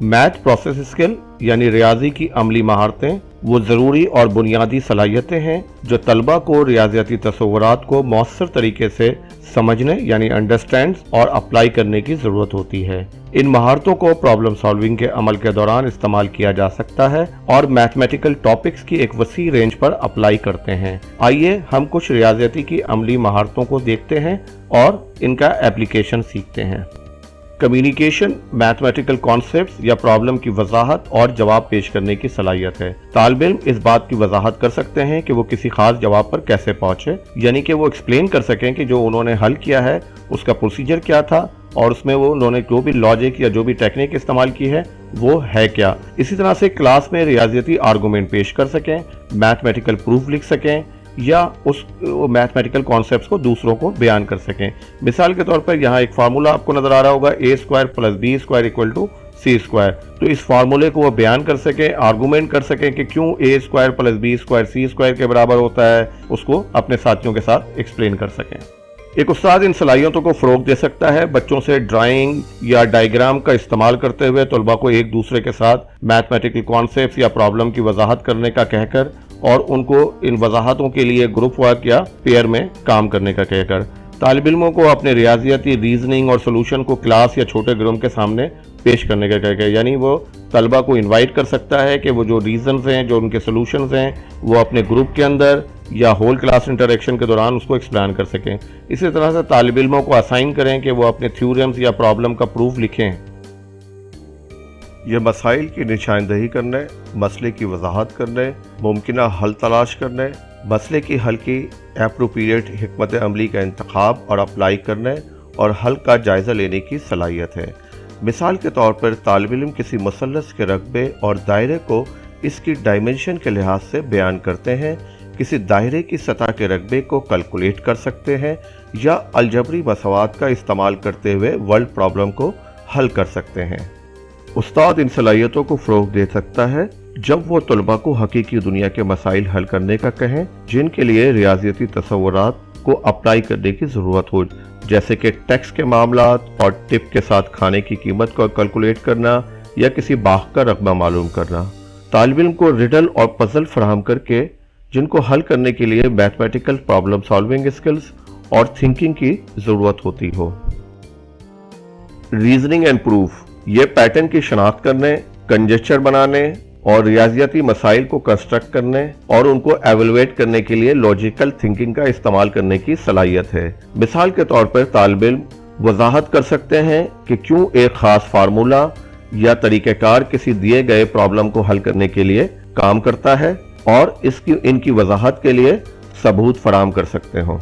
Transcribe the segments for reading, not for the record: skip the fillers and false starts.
Math process skill यानी रियाजी की अमली महारतें वो ज़रूरी और बुनियादी सलाहियतें हैं जो तलबा को रियाजियाती तसव्वुरात को मौसर तरीके से समझने यानी अंडरस्टैंड और अप्लाई करने की ज़रूरत होती है। इन महारतों को प्रॉब्लम सॉल्विंग के अमल के दौरान इस्तेमाल किया जा सकता है और मैथमेटिकल टॉपिक्स की एक वसी रेंज पर अप्लाई करते हैं। आइए हम कुछ रियाजियाती की अमली महारतों को देखते हैं और इनका एप्लीकेशन सीखते हैं। कम्युनिकेशन मैथमेटिकल कॉन्सेप्ट्स या प्रॉब्लम की वजाहत और जवाब पेश करने की सलाहियत है। तालिब इल्म इस बात की वजाहत कर सकते हैं कि वो किसी खास जवाब पर कैसे पहुंचे, यानी कि वो एक्सप्लेन कर सकें कि जो उन्होंने हल किया है उसका प्रोसीजर क्या था और उसमें वो उन्होंने जो भी लॉजिक या जो भी टेक्निक इस्तेमाल की है वो है क्या। इसी तरह से क्लास में रियाजियाती आर्गूमेंट पेश कर सकें, मैथमेटिकल प्रूफ लिख सकें या उस मैथमेटिकल कॉन्सेप्ट्स को दूसरों को बयान कर सकें। मिसाल के तौर पर यहाँ एक फार्मूला आपको नजर आ रहा होगा, a² + b² = c²। तो इस फार्मूले को वो बयान कर सकें, आर्गूमेंट कर सकें कि क्यों a² + b² c² के बराबर होता है, उसको अपने साथियों के साथ एक्सप्लेन कर सकें। एक उस्ताद इन सलाहियतों को फ़रोग़ दे सकता है बच्चों से ड्राइंग या डायग्राम का इस्तेमाल करते हुए तलबा को एक दूसरे के साथ मैथमेटिकल कॉन्सेप्ट्स या प्रॉब्लम की वजाहत करने का कहकर और उनको इन वजाहतों के लिए ग्रुप वर्क या पेयर में काम करने का कहकर। तालिब इल्मों को अपने रियाजियाती रीजनिंग और सोल्यूशन को क्लास या छोटे ग्रुप के सामने पेश करने का कहकर, यानी वो तलबा को इनवाइट कर सकता है कि वो जो रीजंस हैं, जो उनके सोल्यूशंस हैं, वो अपने ग्रुप के अंदर या होल क्लास इंटरेक्शन के दौरान उसको एक्सप्लेन कर सकें। इसी तरह से तालिब इल्मों को असाइन करें कि वो अपने थ्योरम्स या प्रॉब्लम का प्रूफ लिखें। यह मसाइल की निशानदही करने, मसले की वजाहत करने, मुमकिना हल तलाश करने, मसले की हल की एप्रोप्रिएट हिकमत अमली का इंतखाब और अप्लाई करने और हल का जायज़ा लेने की सलाहियत है। मिसाल के तौर पर तालिब इल्म किसी मुसल्लस के रकबे और दायरे को इसकी डायमेंशन के लिहाज से बयान करते हैं, किसी दायरे की सतह के रकबे को कैलकुलेट कर सकते हैं या अलजबरी मसवात का इस्तेमाल करते हुए वर्ल्ड प्रॉब्लम को हल कर सकते हैं। उस्ताद इन सलाहियतों को फ़रोग़ दे सकता है जब वो तलबा को हकीकी दुनिया के मसाइल हल करने का कहें जिनके लिए रियाजियाती तसव्वुरात को अप्लाई करने की ज़रूरत हो, जैसे कि टैक्स के मामलात और टिप के साथ खाने की कीमत को कैलकुलेट करना या किसी बाग का रकबा मालूम करना। तालिब इल्म को रिडल और पजल फराहम करके जिनको हल करने के लिए मैथमेटिकल प्रॉब्लम सॉल्विंग स्किल्स और थिंकिंग की ज़रूरत होती हो। रीजनिंग एंड प्रूफ, ये पैटर्न की शनाख्त करने, कंजेस्चर बनाने और रियाजियाती मसाइल को कंस्ट्रक्ट करने और उनको एवेलुएट करने के लिए लॉजिकल थिंकिंग का इस्तेमाल करने की सलाहियत है। मिसाल के तौर पर तालिब इल्म वजाहत कर सकते हैं कि क्यों एक खास फार्मूला या तरीक़ेकार किसी दिए गए प्रॉब्लम को हल करने के लिए काम करता है और इनकी वजाहत के लिए सबूत फराहम कर सकते हों।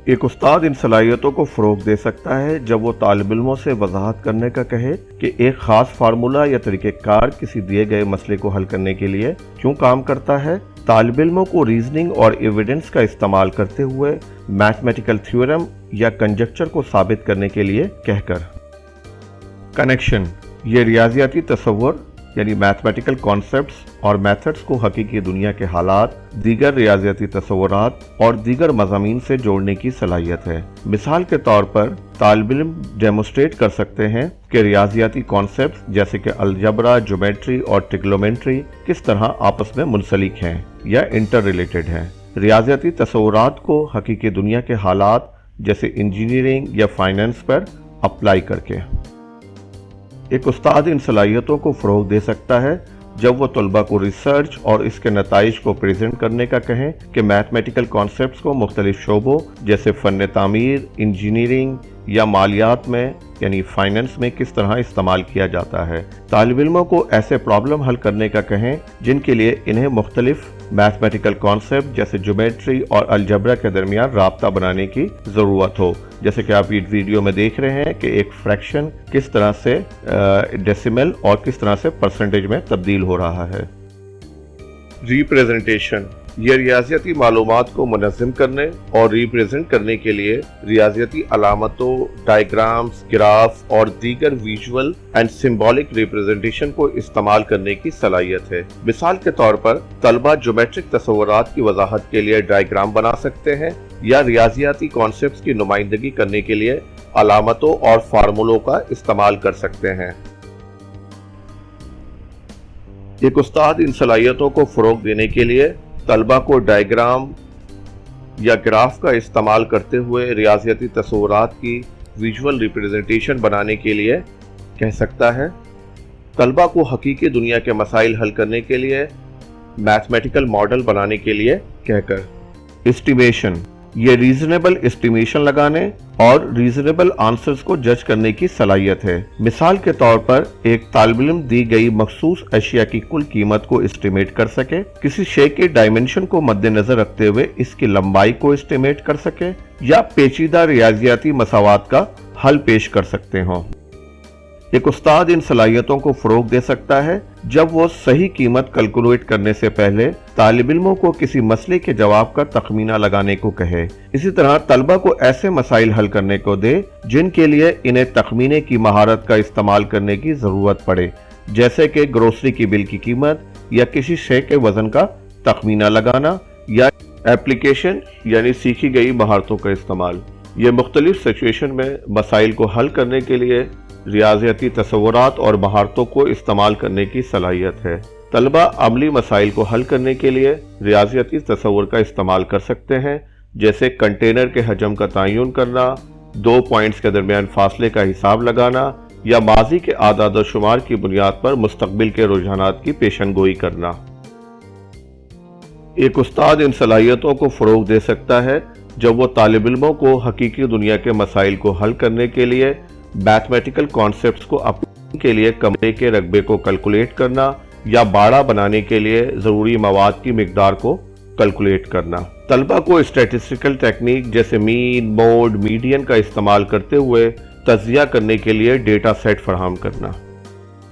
एक उस्ताद इन सलाहियतों को फ़रोग़ दे सकता है जब वो तालिब इल्मों से वजाहत करने का कहे कि एक ख़ास फार्मूला या तरीक़ेकार किसी दिए गए मसले को हल करने के लिए क्यों काम करता है। तालिब इल्मों को रीजनिंग और एविडेंस का इस्तेमाल करते हुए मैथमेटिकल थ्योरम या कंजक्चर को साबित करने के लिए कहकर। कनेक्शन, ये रियाजियाती तसव्वुर यानी मैथमेटिकल कॉन्सेप्ट्स और मेथड्स को हकीकी दुनिया के हालात, दीगर रियाजियाती तसव्वुरात और दीगर मज़ामीन से जोड़ने की सलाहियत है। मिसाल के तौर पर तालिब इल्म डेमोस्ट्रेट कर सकते हैं कि रियाजियाती कॉन्सेप्ट्स जैसे कि अलजबरा, ज्योमेट्री और ट्रिग्नोमेट्री किस तरह आपस में मुंसलिक हैं या इंटर रिलेटेड हैं। रियाजियाती तसव्वुरात को हकीकी दुनिया के हालात जैसे इंजीनियरिंग या फाइनेंस पर अप्लाई करके। एक उस्ताद इन सलाहियतों को फ़रोग़ दे सकता है जब वो तलबा को रिसर्च और इसके नताइज को प्रेजेंट करने का कहें कि मैथमेटिकल कॉन्सेप्ट्स को मुख्तलिफ शोबों जैसे फ़न तामीर, इंजीनियरिंग या मालियात में यानी फाइनेंस में किस तरह इस्तेमाल किया जाता है। तालिब इल्मों को ऐसे प्रॉब्लम हल करने का कहें जिनके लिए इन्हें मुख्तलिफ मैथमेटिकल कॉन्सेप्ट जैसे ज्योमेट्री और अलजबरा के दरमियान राब्ता बनाने की ज़रूरत हो। जैसे कि आप वीडियो में देख रहे हैं कि एक फ्रैक्शन किस तरह से डेसिमल और किस तरह से परसेंटेज में तब्दील हो रहा है। रिप्रेजेंटेशन, ये रियाजियाती मालूमात को मुनज़्ज़म करने और रिप्रेजेंट करने के लिए रियाजियाती अलामतों, डायग्राम्स, ग्राफ और दीगर विजुअल एंड सिंबॉलिक रिप्रेजेंटेशन को इस्तेमाल करने की सलाहियत है। मिसाल के तौर पर तलबा ज्योमेट्रिक तस्वुरात की वजाहत के लिए डायग्राम बना सकते हैं या रियाजियाती कॉन्सेप्ट्स की नुमाइंदगी करने के लिए अलामतों और फार्मूलों का इस्तेमाल कर सकते हैं। एक उस्ताद इन सलाहियतों को फ़रोग देने के लिए तलबा को डायग्राम या ग्राफ का इस्तेमाल करते हुए रियाजियाती तस्वुरात की विजुअल रिप्रेजेंटेशन बनाने के लिए कह सकता है। तलबा को हकीकी दुनिया के मसाइल हल करने के लिए मैथमेटिकल मॉडल बनाने के लिए कहकर। एस्टिमेशन, ये रीजनेबल एस्टिमेशन लगाने और रीजनेबल आंसर्स को जज करने की सलाहियत है। मिसाल के तौर पर एक तालिब इल्म दी गई मखसूस अशिया की कुल कीमत को एस्टिमेट कर सके, किसी शे के डायमेंशन को मद्देनजर रखते हुए इसकी लंबाई को एस्टिमेट कर सके, या पेचीदा रियाजियाती मसावात का हल पेश कर सकते हों। एक उस्ताद इन सलाहियतों को फरोग दे सकता है जब वो सही कीमत कैलकुलेट करने से पहले तालिब इल्मों को किसी मसले के जवाब का तखमीना लगाने को कहे। इसी तरह तलबा को ऐसे मसाइल हल करने को दे जिनके लिए इन्हें तखमीने की महारत का इस्तेमाल करने की जरूरत पड़े, जैसे कि ग्रोसरी की बिल की कीमत या किसी शे के वजन का तखमीना लगाना या एप्लीकेशन यानी सीखी गई महारतों का इस्तेमाल। ये मुख्तलिफ सिचुएशन में मसाइल को हल करने के लिए रियाजियाती तस्वुरात और महारतों को इस्तेमाल करने की सलाहियत है। तलबा अमली मसाइल को हल करने के लिए रियाजियाती तस्वुर का इस्तेमाल कर सकते हैं, जैसे कंटेनर के हजम का तयन करना, 2 पॉइंट्स के दरमियान फासले का हिसाब लगाना या माजी के आदाद और शुमार की बुनियाद पर मुस्तकबिल के रुझानात की पेशनगोई करना। एक उस्ताद इन सलाहियतों को फरोग दे सकता है जब वो तालिब इल्मों को हकीकी दुनिया के मसाइल को हल करने के लिए मैथमेटिकल कॉन्सेप्ट्स को अपनाने के लिए कमरे के रकबे को कैलकुलेट करना या बाड़ा बनाने के लिए ज़रूरी मवाद की मिकदार को कैलकुलेट करना। तलबा को स्टैटिस्टिकल टेक्निक जैसे मीन, मोड, मीडियन का इस्तेमाल करते हुए तज्जिया करने के लिए डेटा सेट फराहम करना।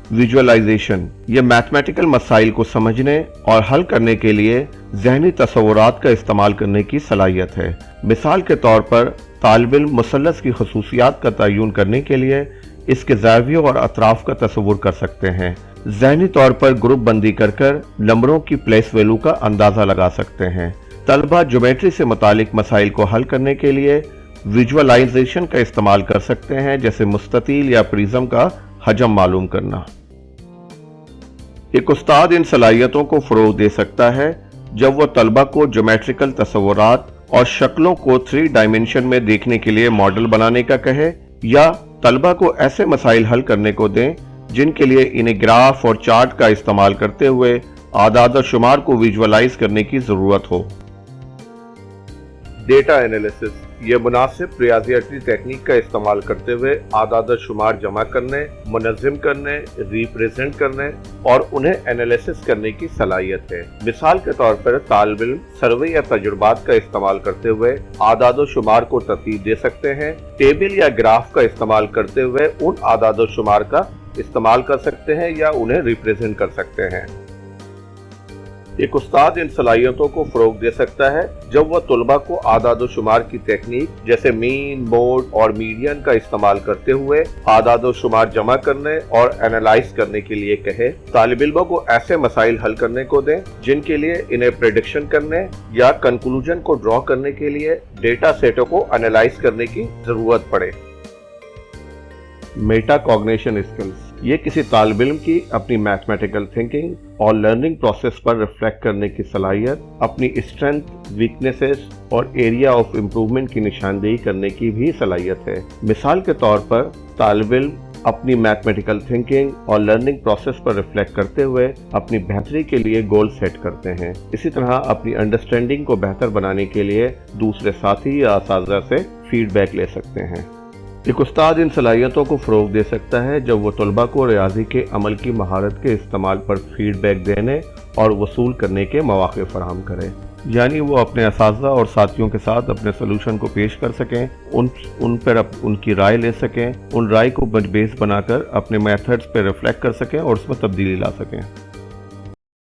विजुअलाइजेशन, ये मैथमेटिकल मसाइल को समझने और हल करने के लिए ज़हनी तस्वुरात का इस्तेमाल करने की सलाहियत है। मिसाल के तौर पर तालिब इल्म मुसल्लस की खसूसियात का तयन करने के लिए इसके ज़ावियों और अतराफ का तस्वुर कर सकते हैं। ज़हनी तौर पर ग्रुप बंदी कर नंबरों की प्लेस वैल्यू का अंदाज़ा लगा सकते हैं। तलबा ज्योमेट्री से मुतालिक मसाइल को हल करने के लिए विजुअलाइजेशन का इस्तेमाल कर सकते हैं, जैसे मुस्ततील या प्रिज्म का हजम मालूम करना। एक उस्ताद इन सलाहियतों को फरोग दे सकता है जब वो तलबा को ज्योमेट्रिकल तस्वुरात और शक्लों को 3 डायमेंशन में देखने के लिए मॉडल बनाने का कहे, या तलबा को ऐसे मसाइल हल करने को दें जिनके लिए इन्हें ग्राफ और चार्ट का इस्तेमाल करते हुए आदाद और शुमार को विजुअलाइज करने की जरूरत हो। डेटा एनालिसिस, ये मुनासिब रियाजियाती टेक्निक का इस्तेमाल करते हुए आदाद और शुमार जमा करने, मुनज़्ज़म करने, रिप्रेजेंट करने और उन्हें एनालिसिस करने की सलाहियत है। मिसाल के तौर पर तालिब इल्म सर्वे या तजुर्बात का इस्तेमाल करते हुए आदाद और शुमार को तरतीब दे सकते हैं, टेबल या ग्राफ का इस्तेमाल करते हुए उन आदाद और शुमार का इस्तेमाल कर सकते हैं या उन्हें रिप्रेजेंट कर सकते हैं। एक उस्ताद इन सलाहियतों को फरोग दे सकता है जब वह तलबा को आदाद व शुमार की टेक्निक जैसे मीन, मोड और मीडियन का इस्तेमाल करते हुए आदाद व शुमार जमा करने और एनालाइज करने के लिए कहे। तालिब इल्मों को ऐसे मसाइल हल करने को दें जिनके लिए इन्हें प्रेडिक्शन करने या कंक्लूजन को ड्रॉ करने के लिए डेटा सेटों को एनालाइज करने की जरूरत पड़े। मेटा कॉग्निशन स्किल्स, ये किसी तालिब इल्म की अपनी मैथमेटिकल थिंकिंग और लर्निंग प्रोसेस पर रिफ्लेक्ट करने की सलाहियत, अपनी स्ट्रेंथ, वीकनेसेस और एरिया ऑफ इम्प्रूवमेंट की निशानदेही करने की भी सलाहियत है। मिसाल के तौर पर तालिब इल्म अपनी मैथमेटिकल थिंकिंग और लर्निंग प्रोसेस पर रिफ्लेक्ट करते हुए अपनी बेहतरी के लिए गोल सेट करते हैं। इसी तरह अपनी अंडरस्टैंडिंग को बेहतर बनाने के लिए दूसरे साथी या असातिज़ा से फीडबैक ले सकते हैं। एक उस्ताद इन सलाहियतों को फ़रोग दे सकता है जब वो तलबा को रियाजी के अमल की महारत के इस्तेमाल पर फीडबैक देने और वसूल करने के मौक़े फराहम करे, यानी वो अपने असातिज़ा और साथियों के साथ अपने सोल्यूशन को पेश कर सकें, उन पर उनकी राय ले सकें, उन राय को बेस बनाकर अपने मेथड्स पर रिफ्लेक्ट कर सकें और उसमें तब्दीली ला सकें।